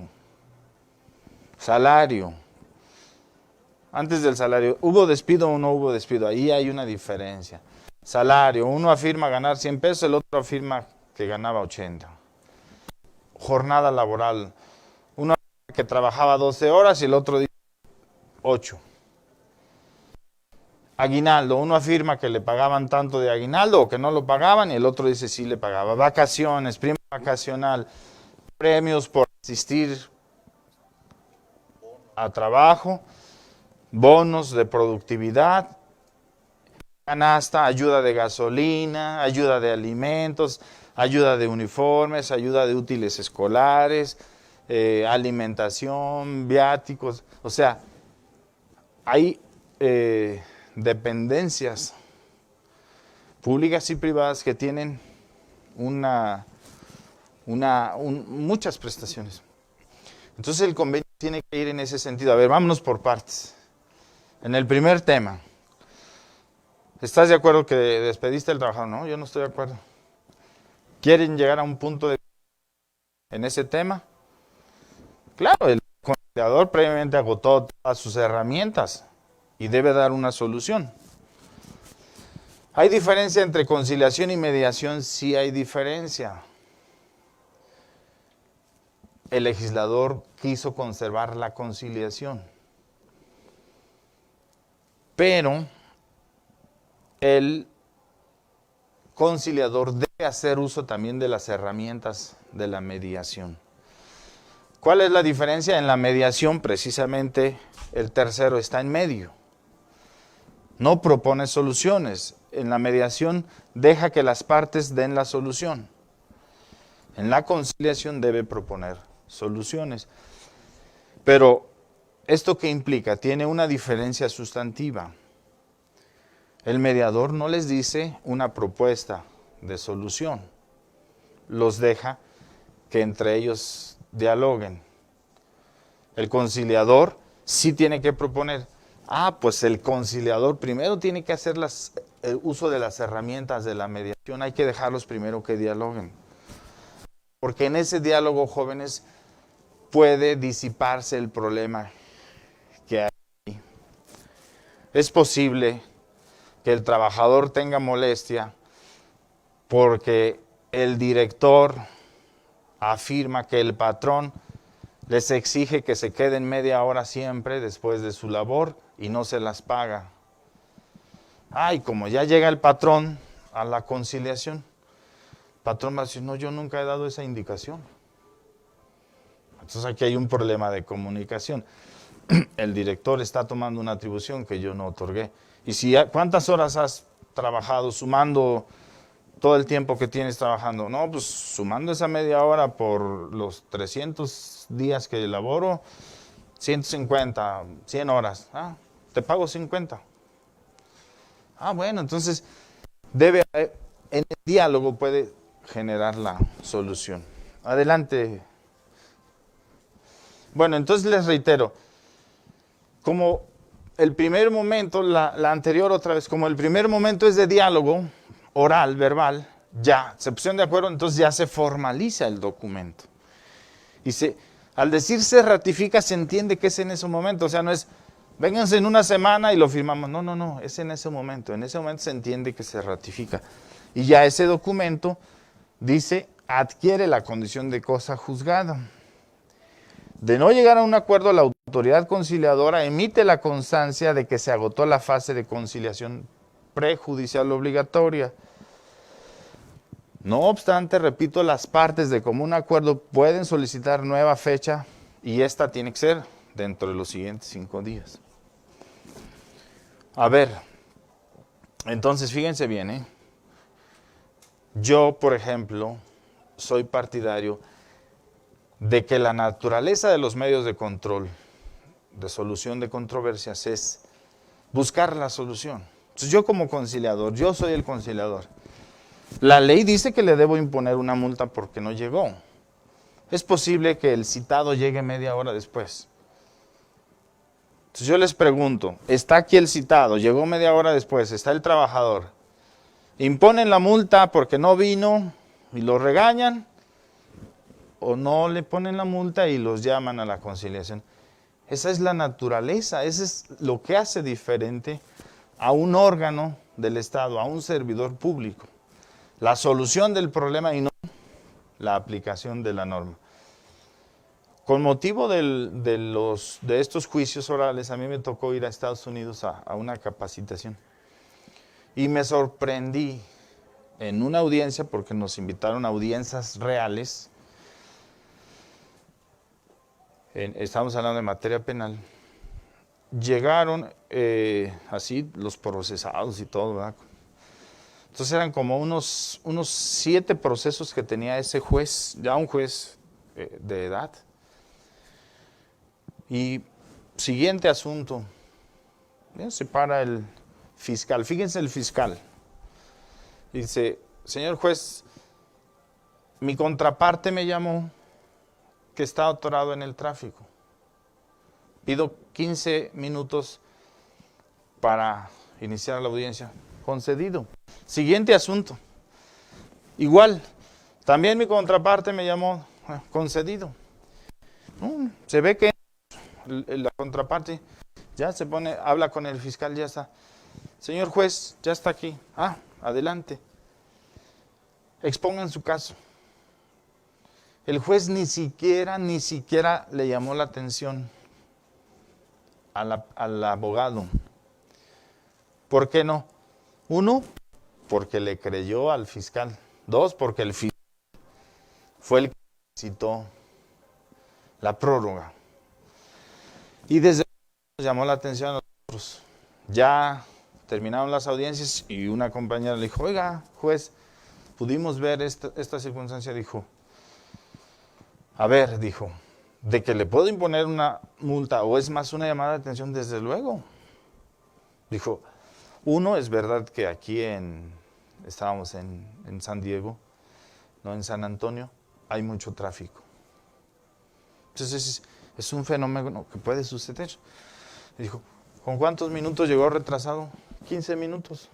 B: Salario. Antes del salario, ¿hubo despido o no hubo despido? Ahí hay una diferencia. Salario, uno afirma ganar 100 pesos, el otro afirma que ganaba 80. Jornada laboral, uno afirma que trabajaba 12 horas y el otro dice 8. Aguinaldo, uno afirma que le pagaban tanto de aguinaldo o que no lo pagaban y el otro dice sí le pagaba. Vacaciones, prima vacacional, premios por asistir a trabajo, bonos de productividad, canasta, ayuda de gasolina, ayuda de alimentos, ayuda de uniformes, ayuda de útiles escolares, alimentación, viáticos. O sea, hay dependencias públicas y privadas que tienen muchas prestaciones. Entonces el convenio tiene que ir en ese sentido. A ver, vámonos por partes. En el primer tema, ¿estás de acuerdo que despediste al trabajador? No, yo no estoy de acuerdo. ¿Quieren llegar a un punto en ese tema? Claro, el conciliador previamente agotó todas sus herramientas y debe dar una solución. ¿Hay diferencia entre conciliación y mediación? Sí hay diferencia. El legislador quiso conservar la conciliación, pero el conciliador debe hacer uso también de las herramientas de la mediación. ¿Cuál es la diferencia? En la mediación, precisamente, el tercero está en medio. No propone soluciones. En la mediación deja que las partes den la solución. En la conciliación debe proponer soluciones. Pero, ¿esto qué implica? Tiene una diferencia sustantiva. El mediador no les dice una propuesta de solución. Los deja que entre ellos dialoguen. El conciliador sí tiene que proponer. Pues el conciliador primero tiene que hacer el uso de las herramientas de la mediación. Hay que dejarlos primero que dialoguen. Porque en ese diálogo, jóvenes, puede disiparse el problema que hay. Es posible que el trabajador tenga molestia porque el director afirma que el patrón les exige que se queden media hora siempre después de su labor y no se las paga. Como ya llega el patrón a la conciliación, el patrón va a decir, no, yo nunca he dado esa indicación. Entonces aquí hay un problema de comunicación. El director está tomando una atribución que yo no otorgué. Y si ¿cuántas horas has trabajado sumando todo el tiempo que tienes trabajando? No, pues sumando esa media hora por los 300 días que elaboro, 150, 100 horas. Te pago 50. Bueno, entonces en el diálogo puede generar la solución. Adelante. Bueno, entonces les reitero, como el primer momento, la anterior otra vez, como el primer momento es de diálogo oral, verbal, ya se pusieron de acuerdo, entonces ya se formaliza el documento. Y al decir se ratifica, se entiende que es en ese momento, o sea, no es, vénganse en una semana y lo firmamos, no, es en ese momento se entiende que se ratifica. Y ya ese documento dice, adquiere la condición de cosa juzgada. De no llegar a un acuerdo, la autoridad conciliadora emite la constancia de que se agotó la fase de conciliación prejudicial obligatoria. No obstante, repito, las partes de común acuerdo pueden solicitar nueva fecha y esta tiene que ser dentro de los siguientes 5 días. A ver, entonces fíjense bien, Yo, por ejemplo, soy partidario de que la naturaleza de los medios de control, de solución de controversias, es buscar la solución. Entonces yo como conciliador, yo soy el conciliador. La ley dice que le debo imponer una multa porque no llegó. Es posible que el citado llegue media hora después. Entonces yo les pregunto, está aquí el citado, llegó media hora después, está el trabajador. ¿Imponen la multa porque no vino y lo regañan? ¿O no le ponen la multa y los llaman a la conciliación? Esa es la naturaleza, eso es lo que hace diferente a un órgano del Estado, a un servidor público. La solución del problema y no la aplicación de la norma. Con motivo de estos juicios orales, a mí me tocó ir a Estados Unidos a una capacitación. Y me sorprendí en una audiencia, porque nos invitaron a audiencias reales. Estamos hablando de materia penal. Llegaron así los procesados y todo, ¿verdad? Entonces eran como unos 7 procesos que tenía ese juez, ya un juez de edad. Y siguiente asunto, ya se para el fiscal, fíjense el fiscal, dice, señor juez, mi contraparte me llamó que está atorado en el tráfico, pido 15 minutos para iniciar la audiencia, concedido. Siguiente asunto, igual, también mi contraparte me llamó, concedido. Se ve que la contraparte ya se pone, habla con el fiscal, ya está. Señor juez, ya está aquí. Adelante. Expongan su caso. El juez ni siquiera le llamó la atención al abogado. ¿Por qué no? 1, porque le creyó al fiscal. 2, porque el fiscal fue el que citó la prórroga. Y desde nos llamó la atención a nosotros. Ya terminaron las audiencias y una compañera le dijo, oiga, juez, pudimos ver esta circunstancia. Dijo, a ver, dijo, de que le puedo imponer una multa o es más una llamada de atención, desde luego. Dijo, 1, es verdad que aquí estábamos en San Diego, no en San Antonio, hay mucho tráfico. Entonces es un fenómeno que puede suceder. Y dijo, ¿con cuántos minutos llegó retrasado? 15 minutos.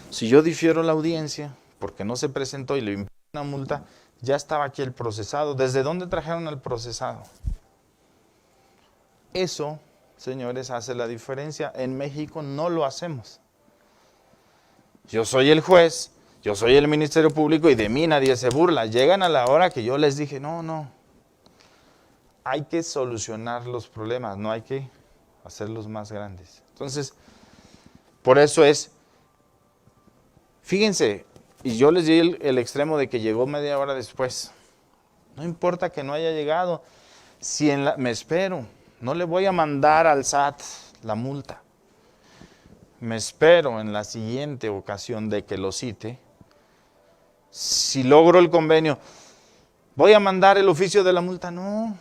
B: Si yo difiero la audiencia, porque no se presentó y le impongo una multa, ya estaba aquí el procesado. ¿Desde dónde trajeron al procesado? Eso, señores, hace la diferencia. En México no lo hacemos. Yo soy el juez, yo soy el Ministerio Público y de mí nadie se burla. Llegan a la hora que yo les dije, no. Hay que solucionar los problemas, no hay que hacerlos más grandes. Entonces, por eso fíjense, y yo les di el extremo de que llegó media hora después. No importa que no haya llegado, me espero, no le voy a mandar al SAT la multa. Me espero en la siguiente ocasión de que lo cite. Si logro el convenio, ¿voy a mandar el oficio de la multa? No.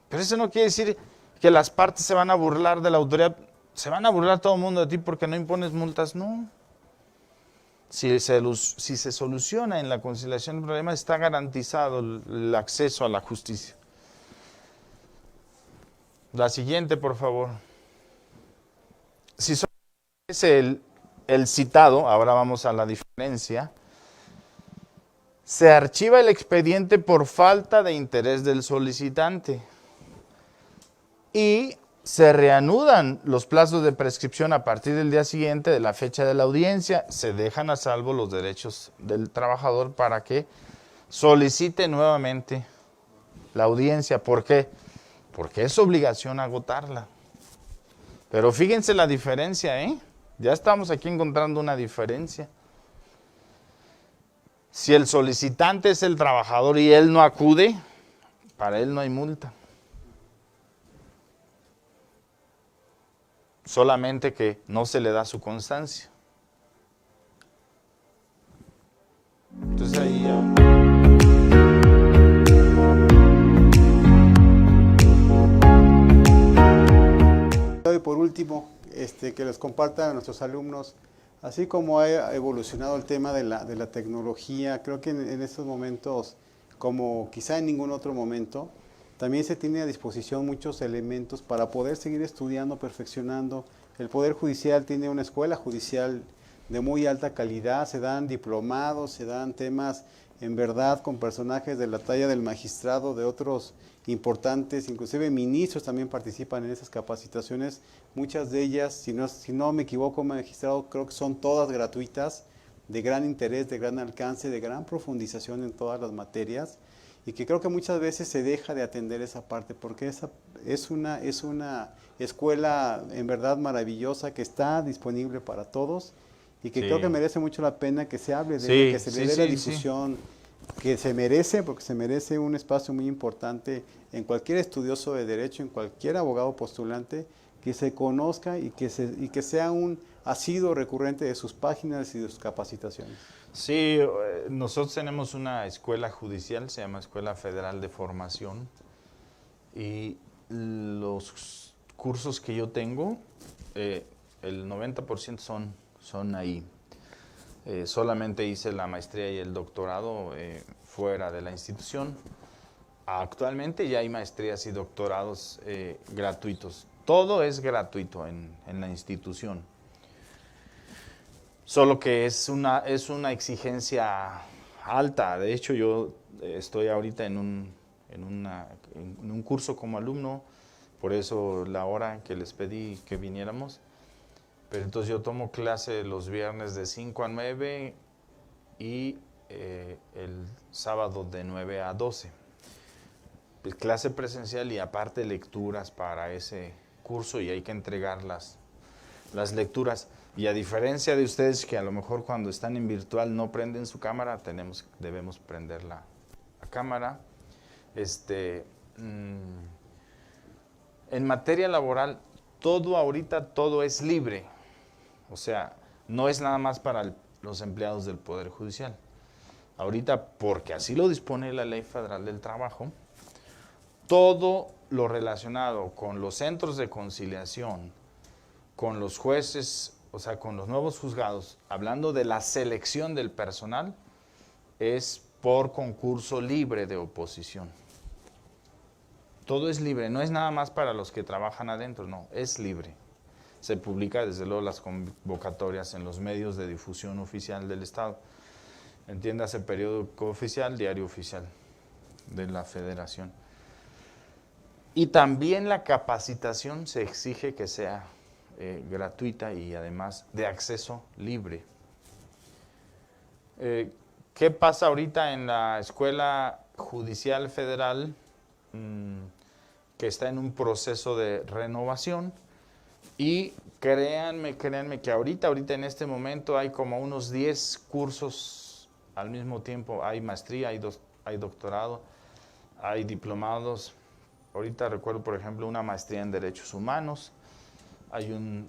B: Pero eso no quiere decir que las partes se van a burlar de la autoridad. Se van a burlar todo el mundo de ti porque no impones multas. No. Si se soluciona en la conciliación el problema, está garantizado el acceso a la justicia. La siguiente, por favor. Si es el citado, ahora vamos a la diferencia. Se archiva el expediente por falta de interés del solicitante. Y se reanudan los plazos de prescripción a partir del día siguiente de la fecha de la audiencia. Se dejan a salvo los derechos del trabajador para que solicite nuevamente la audiencia. ¿Por qué? Porque es obligación agotarla. Pero fíjense la diferencia, ¿eh? Ya estamos aquí encontrando una diferencia. Si el solicitante es el trabajador y él no acude, para él no hay multa. Solamente que no se le da su constancia. Entonces ahí ya...
A: Y por último, que les compartan a nuestros alumnos, así como ha evolucionado el tema de la tecnología, creo que en estos momentos, como quizá en ningún otro momento, también se tiene a disposición muchos elementos para poder seguir estudiando, perfeccionando. El Poder Judicial tiene una escuela judicial de muy alta calidad, se dan diplomados, se dan temas en verdad con personajes de la talla del magistrado, de otros importantes, inclusive ministros también participan en esas capacitaciones, muchas de ellas, si no me equivoco, magistrado, creo que son todas gratuitas, de gran interés, de gran alcance, de gran profundización en todas las materias, y que creo que muchas veces se deja de atender esa parte, porque esa es una escuela en verdad maravillosa que está disponible para todos, y que creo que merece mucho la pena que se hable de ella, que se le dé la difusión que se merece, porque se merece un espacio muy importante en cualquier estudioso de derecho, en cualquier abogado postulante, que se conozca y que sea un asiduo recurrente de sus páginas y de sus capacitaciones.
B: Sí, nosotros tenemos una escuela judicial, se llama Escuela Federal de Formación, y los cursos que yo tengo, el 90% son ahí. Solamente hice la maestría y el doctorado fuera de la institución. Actualmente ya hay maestrías y doctorados gratuitos. Todo es gratuito en la institución. Solo que es una exigencia alta. De hecho, yo estoy ahorita en un curso como alumno, por eso la hora que les pedí que viniéramos. Pero entonces yo tomo clase los viernes de 5 a 9 y el sábado de 9 a 12. Clase presencial y aparte lecturas para ese curso, y hay que entregar las lecturas. Y a diferencia de ustedes que a lo mejor cuando están en virtual no prenden su cámara, debemos prender la cámara. En materia laboral, todo es libre. O sea, no es nada más para los empleados del Poder Judicial. Ahorita, porque así lo dispone la Ley Federal del Trabajo, todo lo relacionado con los centros de conciliación, con los jueces, o sea, con los nuevos juzgados, hablando de la selección del personal, es por concurso libre de oposición. Todo es libre, no es nada más para los que trabajan adentro, no, es libre. Se publica desde luego las convocatorias en los medios de difusión oficial del Estado. Entiéndase, periódico oficial, diario oficial de la Federación. Y también la capacitación se exige que sea gratuita y además de acceso libre. ¿Qué pasa ahorita en la Escuela Judicial Federal? Que está en un proceso de renovación. Y créanme que ahorita en este momento hay como unos 10 cursos al mismo tiempo. Hay maestría, hay doctorado, hay diplomados. Ahorita recuerdo, por ejemplo, una maestría en Derechos Humanos, hay un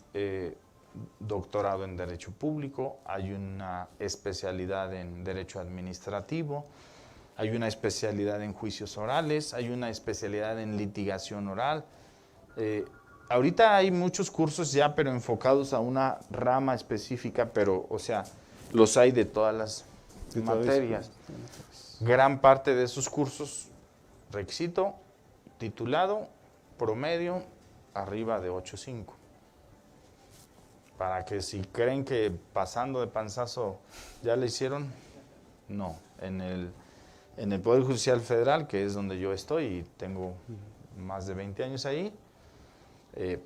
B: doctorado en Derecho Público, hay una especialidad en Derecho Administrativo, hay una especialidad en Juicios Orales, hay una especialidad en Litigación Oral. Ahorita hay muchos cursos ya, pero enfocados a una rama específica, pero, o sea, los hay de todas las materias. Gran parte de esos cursos, requisito, titulado, promedio, arriba de 8.5. Para que si creen que pasando de panzazo ya le hicieron, no. En el Poder Judicial Federal, que es donde yo estoy y tengo más de 20 años ahí,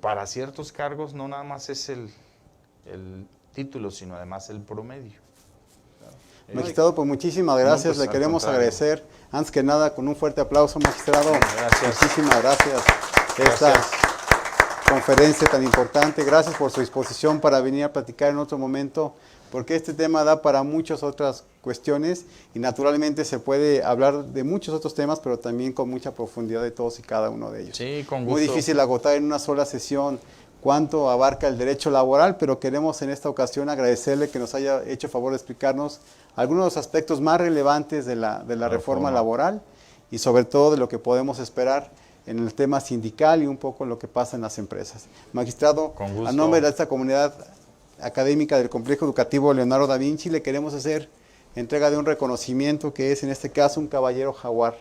B: para ciertos cargos no nada más es el título, sino además el promedio.
A: Magistrado, pues muchísimas gracias, le queremos agradecer, antes que nada, con un fuerte aplauso, magistrado.
B: Gracias.
A: Muchísimas gracias. Esta conferencia tan importante, gracias por su disposición para venir a platicar en otro momento, porque este tema da para muchas otras cuestiones y naturalmente se puede hablar de muchos otros temas, pero también con mucha profundidad de todos y cada uno de ellos.
B: Sí, con gusto.
A: Muy difícil agotar en una sola sesión cuánto abarca el derecho laboral, pero queremos en esta ocasión agradecerle que nos haya hecho favor de explicarnos algunos de los aspectos más relevantes de la reforma laboral y sobre todo de lo que podemos esperar en el tema sindical y un poco lo que pasa en las empresas. Magistrado, a nombre de esta comunidad académica del Complejo Educativo Leonardo da Vinci, le queremos hacer entrega de un reconocimiento que es en este caso un caballero jaguar.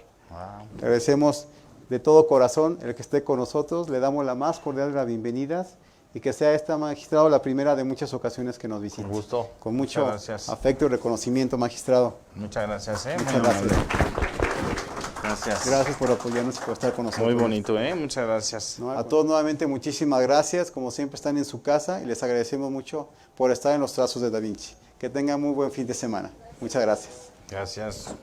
A: Le agradecemos de todo corazón el que esté con nosotros. Le damos la más cordial de las bienvenidas y que sea esta, magistrado, la primera de muchas ocasiones que nos visite.
B: Con gusto.
A: Con mucho
B: Gracias.
A: afecto y reconocimiento, magistrado.
B: Muchas gracias.
A: Muchas
B: Muy
A: gracias.
B: amable. Gracias.
A: Gracias por apoyarnos y por estar con nosotros.
B: Muy bonito, Muchas gracias.
A: ¿No? A todos nuevamente muchísimas gracias. Como siempre están en su casa y les agradecemos mucho por estar en los trazos de Da Vinci. Que tengan muy buen fin de semana. Muchas gracias.
B: Gracias.